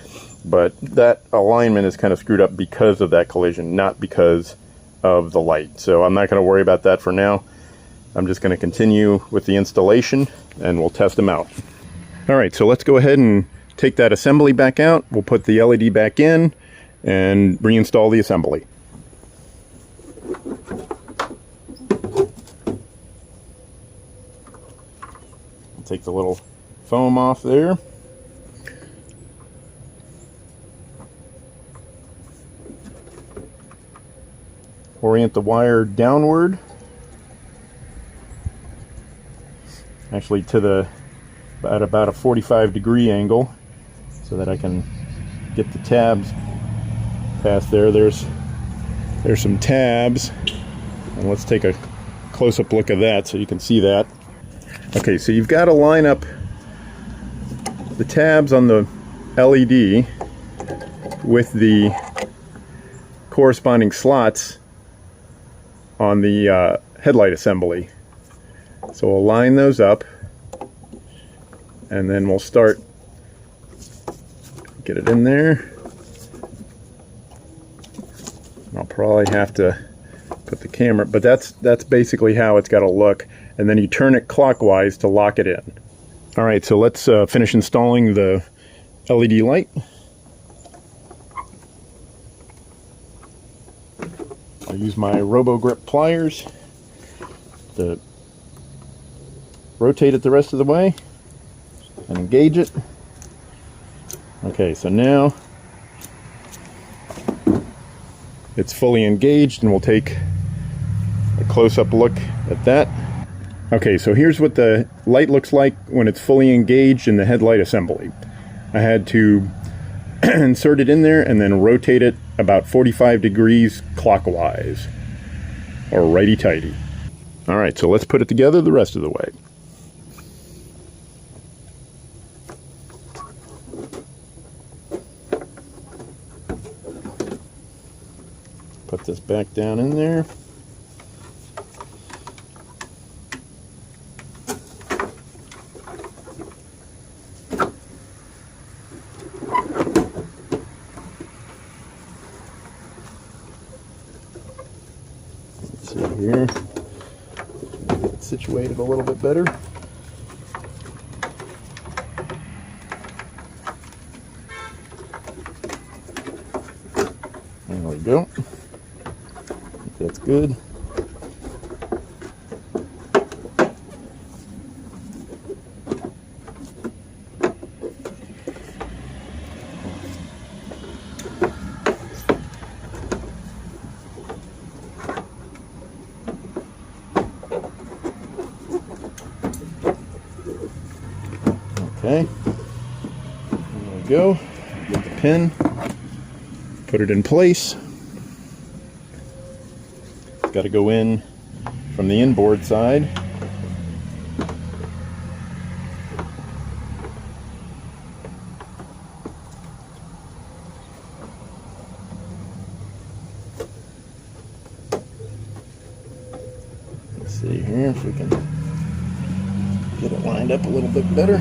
But that alignment is kind of screwed up because of that collision, not because of the light. So I'm not going to worry about that for now. I'm just going to continue with the installation, and we'll test them out. Alright, so let's go ahead and take that assembly back out. We'll put the LED back in and reinstall the assembly. Take the little foam off there. Orient the wire downward, actually to the about a 45-degree angle, so that I can get the tabs past there. There's some tabs, and let's take a close-up look at that so you can see that. Okay, so you've got to line up the tabs on the LED with the corresponding slots on the headlight assembly. So we'll line those up, and then we'll start, get it in there. I'll probably have to put the camera, but that's basically how it's got to look. And then you turn it clockwise to lock it in. Alright, so let's finish installing the LED light. I'll use my Robo-Grip pliers to rotate it the rest of the way and engage it. Okay, so now it's fully engaged, and we'll take a close-up look at that. Okay, so here's what the light looks like when it's fully engaged in the headlight assembly. I had to insert it in there and then rotate it about 45 degrees clockwise, or righty-tighty. Alright, so let's put it together the rest of the way. Put this back down in there. Here, get it situated a little bit better. There we go. That's good. Okay, there we go. Get the pin, put it in place. Got to go in from the inboard side. Let's see here if we can get it lined up a little bit better.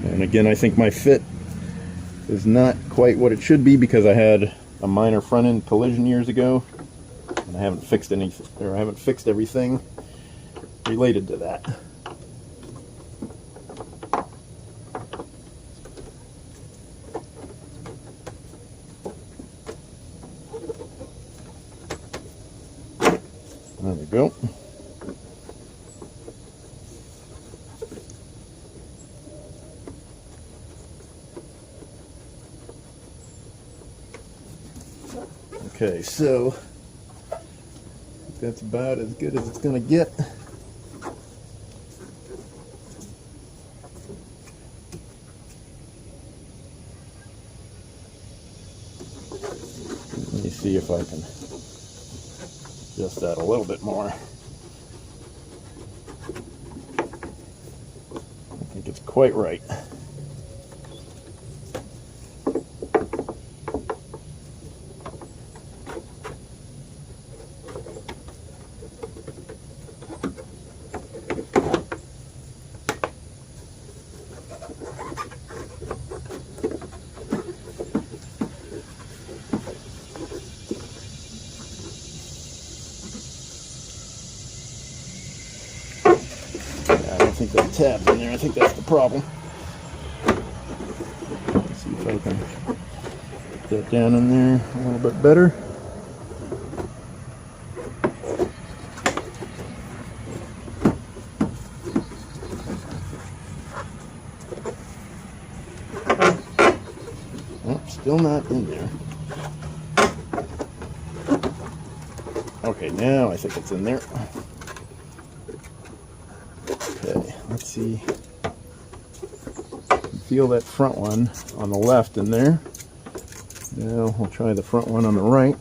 And again, I think my fit is not quite what it should be because I had a minor front end collision years ago. I haven't fixed anything, or I haven't fixed everything related to that. There we go. Okay, so that's about as good as it's going to get. Let me see if I can adjust that a little bit more. I think it's quite right. I don't think that tab's in there. I think that's the problem. Let's see if I can get that down in there a little bit better. Oh, still not in there. Okay, now I think it's in there. Okay, let's see. Feel that front one on the left in there. Now we'll try the front one on the right.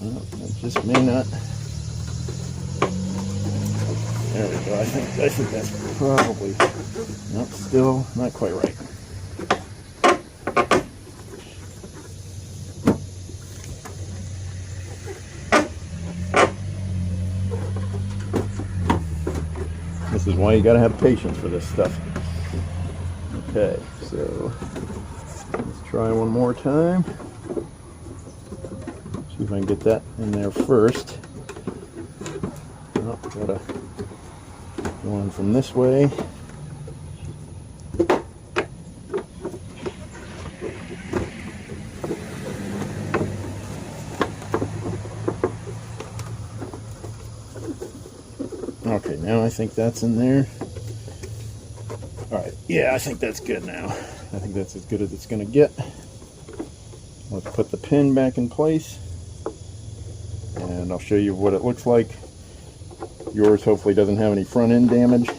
Oh, that just may not. There we go. I think that's probably nope, still not quite right. This is why you gotta have patience for this stuff. Okay, so let's try one more time. See if I can get that in there first. Oh, gotta go on from this way. Okay, now I think that's in there. Alright, yeah, I think that's good now. I think that's as good as it's going to get. Let's put the pin back in place. And I'll show you what it looks like. Yours hopefully doesn't have any front end damage.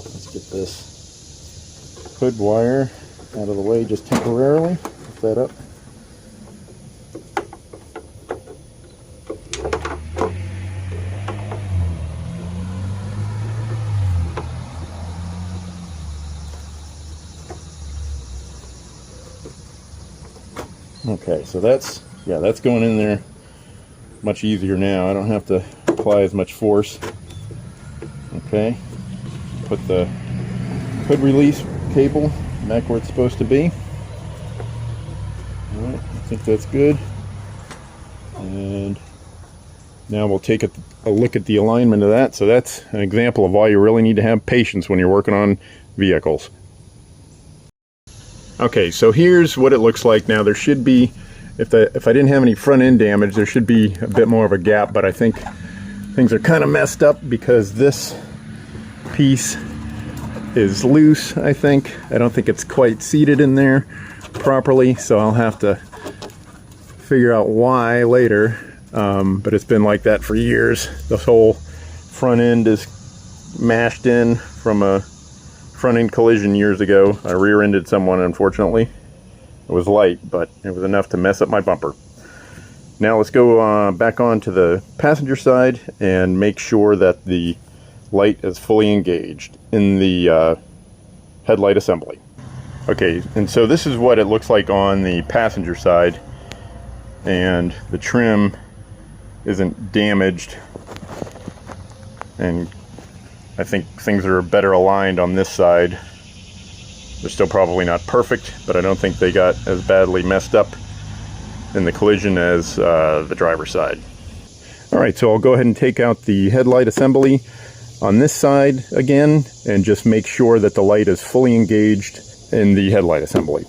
Let's get this hood wire out of the way just temporarily. Lift that up. Okay, so that's going in there much easier now. I don't have to apply as much force. Okay, put the hood release cable back where it's supposed to be. All right, I think that's good. And now we'll take a look at the alignment of that. So that's an example of why you really need to have patience when you're working on vehicles. Okay, so here's what it looks like now. There should be, if I didn't have any front end damage, there should be a bit more of a gap, but I think things are kind of messed up because this piece is loose, I think. I don't think it's quite seated in there properly, so I'll have to figure out why later, but it's been like that for years. The whole front end is mashed in from a front end collision years ago. I rear-ended someone, unfortunately. It was light, but it was enough to mess up my bumper. Now let's go back onto the passenger side and make sure that the light is fully engaged in the headlight assembly. Okay, and so this is what it looks like on the passenger side, and the trim isn't damaged, and I think things are better aligned on this side. They're still probably not perfect, but I don't think they got as badly messed up in the collision as the driver's side. Alright, so I'll go ahead and take out the headlight assembly on this side again and just make sure that the light is fully engaged in the headlight assembly.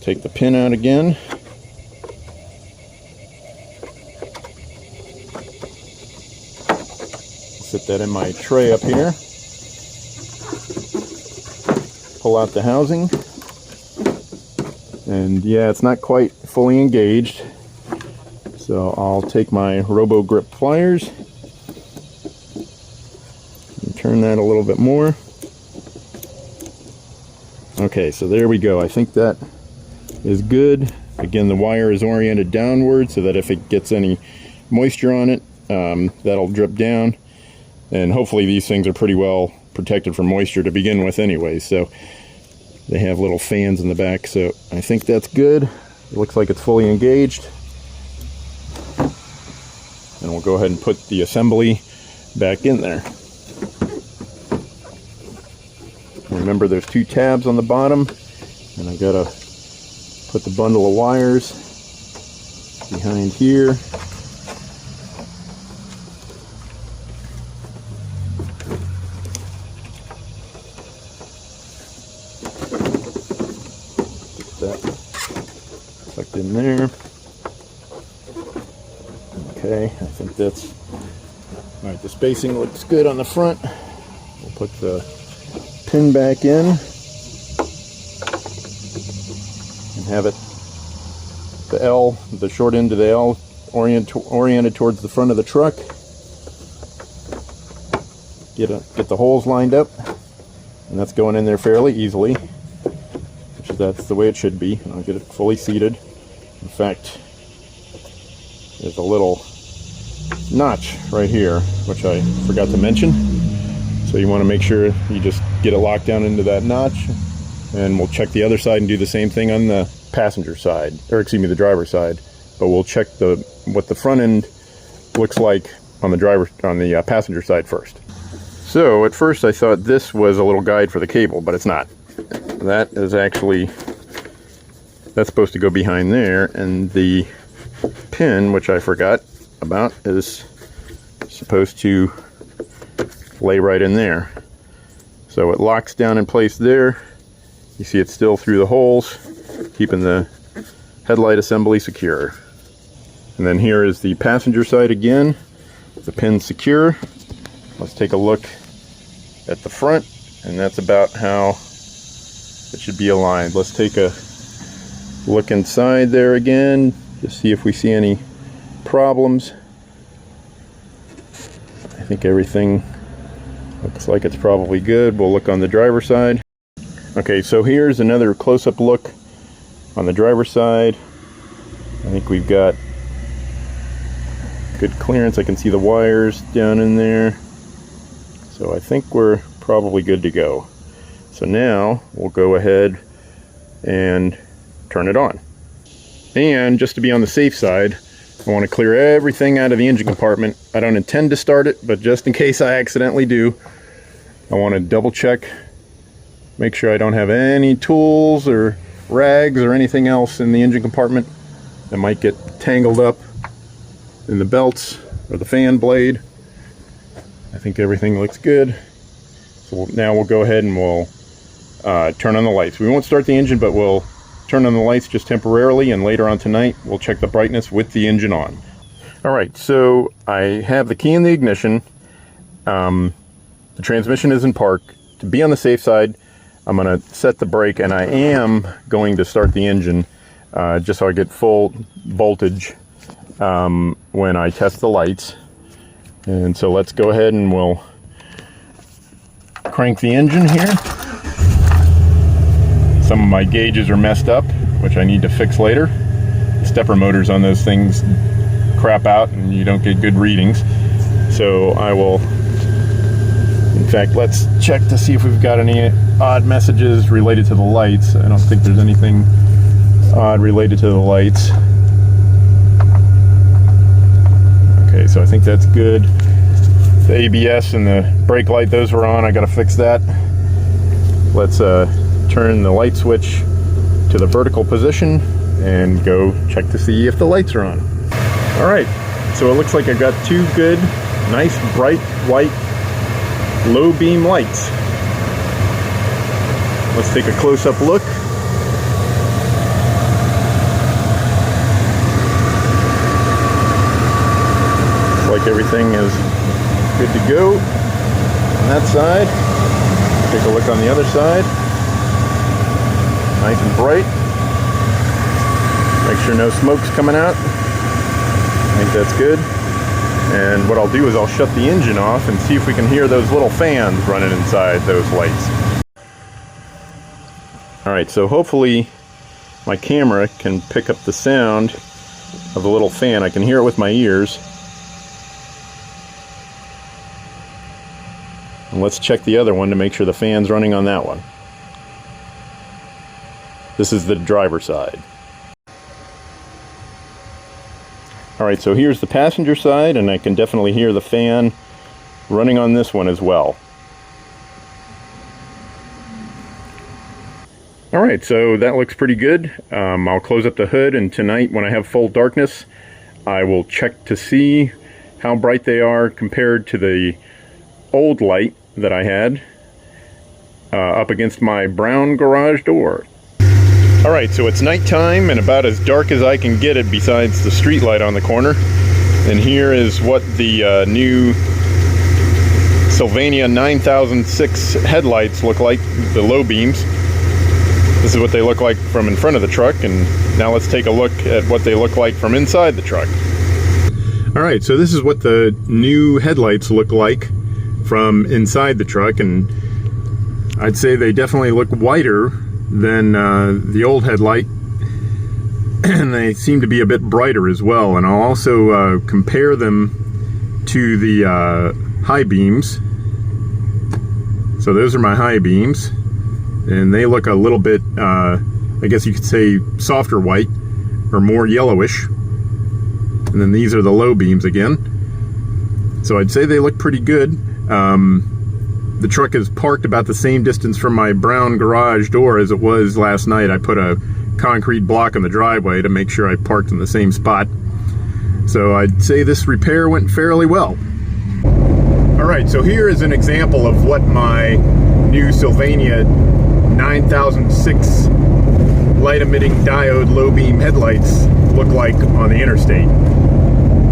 Take the pin out again. Sit that in my tray up here. Pull out the housing. And yeah, it's not quite fully engaged. So I'll take my Robo Grip pliers and turn that a little bit more. Okay, so there we go. I think that is good. Again, the wire is oriented downward so that if it gets any moisture on it, that'll drip down. And hopefully these things are pretty well protected from moisture to begin with anyway. So they have little fans in the back, so I think that's good. It looks like it's fully engaged. And we'll go ahead and put the assembly back in there. Remember, there's two tabs on the bottom, and I gotta put the bundle of wires behind here. That tucked in there. Okay, I think that's all right. The spacing looks good on the front. We'll put the pin back in and have it, the L, the short end of the L oriented towards the front of the truck. Get the holes lined up, and that's going in there fairly easily. That's the way it should be. I'll get it fully seated. In fact, there's a little notch right here, which I forgot to mention. So you want to make sure you just get it locked down into that notch, and we'll check the other side and do the same thing on the passenger side, or excuse me, the driver's side. But we'll check what the front end looks like on the passenger side first. So at first I thought this was a little guide for the cable, but it's not. That is actually, that's supposed to go behind there, and the pin, which I forgot about, is supposed to lay right in there. So it locks down in place there. You see it's still through the holes, keeping the headlight assembly secure. And then here is the passenger side again. The pin's secure. Let's take a look at the front, and that's about how it should be aligned. Let's take a look inside there again to see if we see any problems. I think everything looks like it's probably good. We'll look on the driver's side. Okay, so here's another close-up look on the driver's side. I think we've got good clearance. I can see the wires down in there. So I think we're probably good to go. So now we'll go ahead and turn it on. And just to be on the safe side, I want to clear everything out of the engine compartment. I don't intend to start it, but just in case I accidentally do, I want to double check, make sure I don't have any tools or rags or anything else in the engine compartment that might get tangled up in the belts or the fan blade. I think everything looks good. So now we'll go ahead and we'll turn on the lights. We won't start the engine, but we'll turn on the lights just temporarily, and later on tonight we'll check the brightness with the engine on. Alright, so I have the key in the ignition. The transmission is in park. To be on the safe side, I'm going to set the brake, and I am going to start the engine just so I get full voltage when I test the lights. And so let's go ahead and we'll crank the engine here. Some of my gauges are messed up, which I need to fix later. The stepper motors on those things crap out and you don't get good readings. So I will, in fact, let's check to see if we've got any odd messages related to the lights. I don't think there's anything odd related to the lights. Okay, so I think that's good. The ABS and the brake light, those were on. I gotta fix that. Let's turn the light switch to the vertical position and go check to see if the lights are on. All right, so it looks like I got two good, nice, bright, white, low beam lights. Let's take a close-up look. Looks like everything is good to go on that side. Take a look on the other side. Nice and bright. Make sure no smoke's coming out. I think that's good. And what I'll do is I'll shut the engine off and see if we can hear those little fans running inside those lights. Alright, so hopefully my camera can pick up the sound of the little fan. I can hear it with my ears. And let's check the other one to make sure the fan's running on that one. This is the driver's side. Alright, so here's the passenger side, and I can definitely hear the fan running on this one as well. Alright, so that looks pretty good. I'll close up the hood, and tonight when I have full darkness, I will check to see how bright they are compared to the old light that I had up against my brown garage door. Alright, so it's nighttime and about as dark as I can get it besides the street light on the corner. And here is what the new Sylvania 9006 headlights look like, the low beams. This is what they look like from in front of the truck, and now let's take a look at what they look like from inside the truck. Alright, so this is what the new headlights look like from inside the truck, and I'd say they definitely look whiter than the old headlight, and they seem to be a bit brighter as well. And I'll also compare them to the high beams. So those are my high beams, and they look a little bit, I guess you could say, softer white or more yellowish. And then these are the low beams again. So I'd say they look pretty good. The truck is parked about the same distance from my brown garage door as it was last night. I put a concrete block in the driveway to make sure I parked in the same spot. So I'd say this repair went fairly well. Alright, so here is an example of what my new Sylvania 9006 light emitting diode low beam headlights look like on the interstate.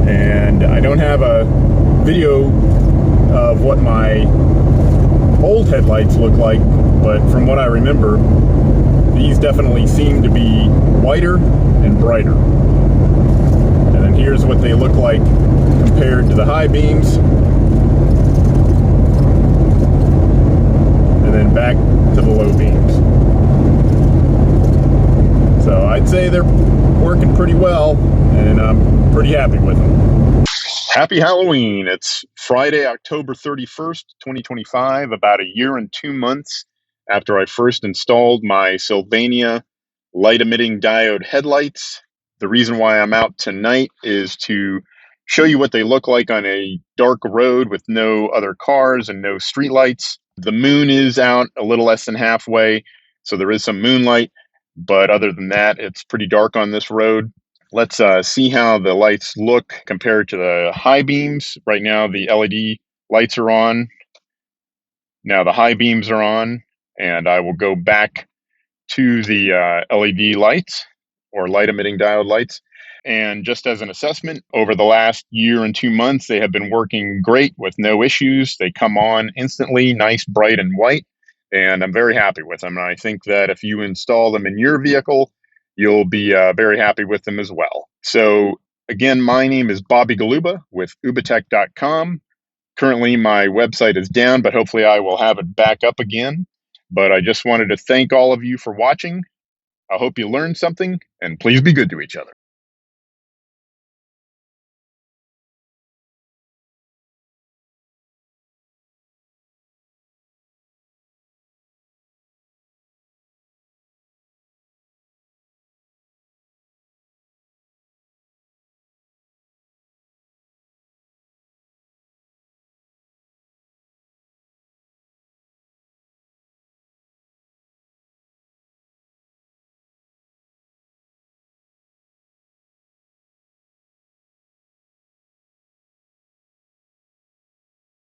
And I don't have a video of what my old headlights look like, but from what I remember, these definitely seem to be whiter and brighter. And then here's what they look like compared to the high beams, and then back to the low beams. So I'd say they're working pretty well, and I'm pretty happy with them. Happy Halloween! It's Friday, October 31st, 2025, about a year and 2 months after I first installed my Sylvania light emitting diode headlights. The reason why I'm out tonight is to show you what they look like on a dark road with no other cars and no streetlights. The moon is out a little less than halfway, so there is some moonlight, but other than that, it's pretty dark on this road. Let's see how the lights look compared to the high beams. Right now, the LED lights are on. Now the high beams are on, and I will go back to the LED lights, or light emitting diode lights. And just as an assessment, over the last year and 2 months, they have been working great with no issues. They come on instantly, nice, bright, and white, and I'm very happy with them. And I think that if you install them in your vehicle, you'll be very happy with them as well. So again, my name is Bobby Galuba with OobaTech.com. Currently, my website is down, but hopefully I will have it back up again. But I just wanted to thank all of you for watching. I hope you learned something, and please be good to each other.